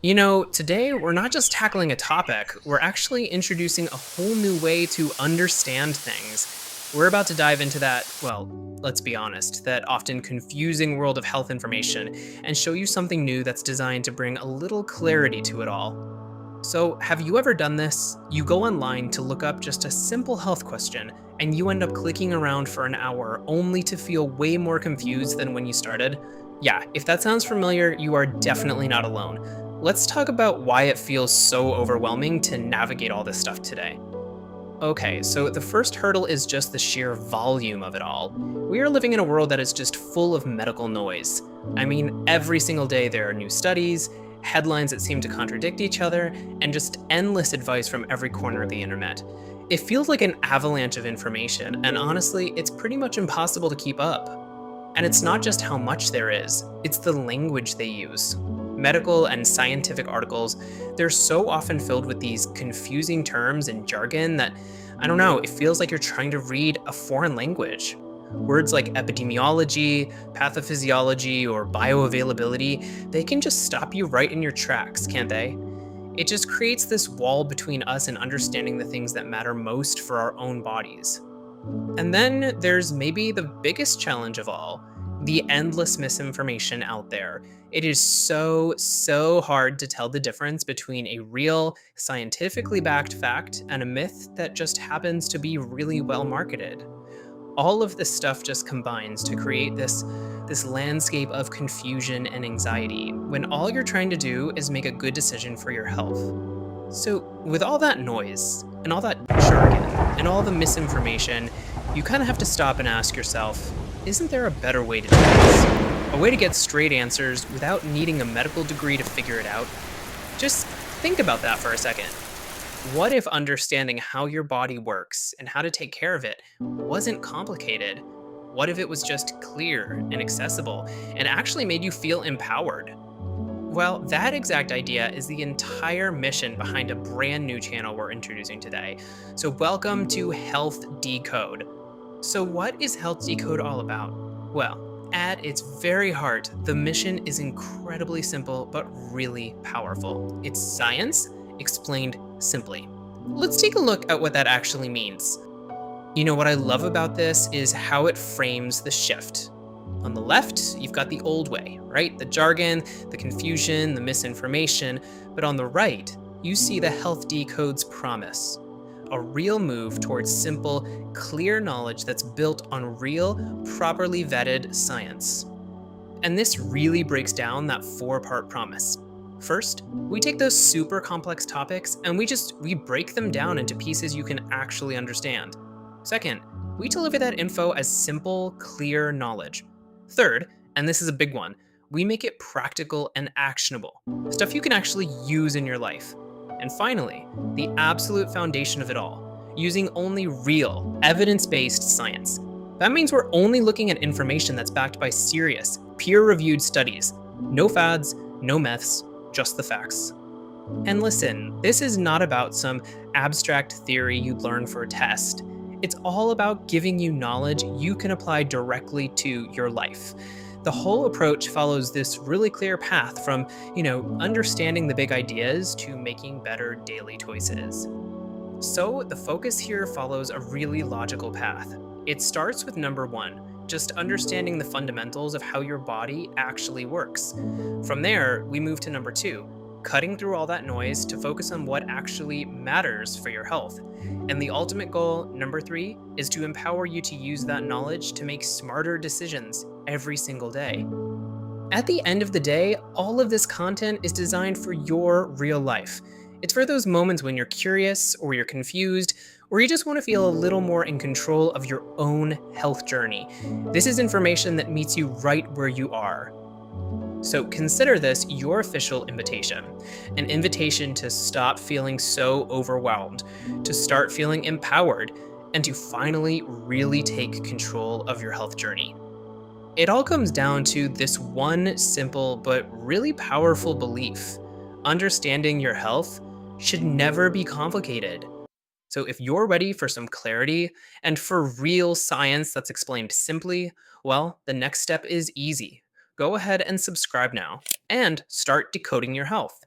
Today we're not just tackling a topic, we're actually introducing a whole new way to understand things. We're about to dive into that, well, let's be honest, that often confusing world of health information and show you something new that's designed to bring a little clarity to it all. So, have you ever done this? You go online to look up just a simple health question, and you end up clicking around for an hour only to feel way more confused than when you started? Yeah, if that sounds familiar, you are definitely not alone. Let's talk about why it feels so overwhelming to navigate all this stuff today. Okay, so the first hurdle is just the sheer volume of it all. We are living in a world that is just full of medical noise. I mean, every single day there are new studies, headlines that seem to contradict each other, and just endless advice from every corner of the internet. It feels like an avalanche of information, and honestly, it's pretty much impossible to keep up. And it's not just how much there is, it's the language they use. Medical and scientific articles, they're so often filled with these confusing terms and jargon that, I don't know, it feels like you're trying to read a foreign language. Words like epidemiology, pathophysiology, or bioavailability, they can just stop you right in your tracks, can't they? It just creates this wall between us and understanding the things that matter most for our own bodies. And then there's maybe the biggest challenge of all, the endless misinformation out there. It is so hard to tell the difference between a real, scientifically backed fact and a myth that just happens to be really well marketed. All of this stuff just combines to create this landscape of confusion and anxiety when all you're trying to do is make a good decision for your health. So, with all that noise, and all that jargon, and all the misinformation, you kind of have to stop and ask yourself, isn't there a better way to do this? A way to get straight answers without needing a medical degree to figure it out? Just think about that for a second. What if understanding how your body works and how to take care of it wasn't complicated? What if it was just clear and accessible and actually made you feel empowered? Well, that exact idea is the entire mission behind a brand new channel we're introducing today. So, welcome to Health Decode. So, what is Health Decode all about? Well, at its very heart, the mission is incredibly simple but really powerful. It's science explained simply. Let's take a look at what that actually means. What I love about this is how it frames the shift. On the left, you've got the old way, right? The jargon, the confusion, the misinformation. But on the right, you see the Health Decode's promise. A real move towards simple, clear knowledge that's built on real, properly vetted science. And this really breaks down that four-part promise. First, we take those super complex topics and we break them down into pieces you can actually understand. Second, we deliver that info as simple, clear knowledge. Third, and this is a big one, we make it practical and actionable, stuff you can actually use in your life. And finally, the absolute foundation of it all, using only real, evidence-based science. That means we're only looking at information that's backed by serious, peer-reviewed studies. No fads, no myths, just the facts. And listen, this is not about some abstract theory you learn for a test. It's all about giving you knowledge you can apply directly to your life. The whole approach follows this really clear path from, understanding the big ideas to making better daily choices. So the focus here follows a really logical path. It starts with number one, just understanding the fundamentals of how your body actually works. From there, we move to number two, cutting through all that noise to focus on what actually matters for your health. And the ultimate goal, number three, is to empower you to use that knowledge to make smarter decisions every single day. At the end of the day, all of this content is designed for your real life. It's for those moments when you're curious or you're confused, or you just want to feel a little more in control of your own health journey. This is information that meets you right where you are. So consider this your official invitation, an invitation to stop feeling so overwhelmed, to start feeling empowered, and to finally really take control of your health journey. It all comes down to this one simple but really powerful belief. Understanding your health should never be complicated. So if you're ready for some clarity and for real science that's explained simply, well, the next step is easy. Go ahead and subscribe now and start decoding your health.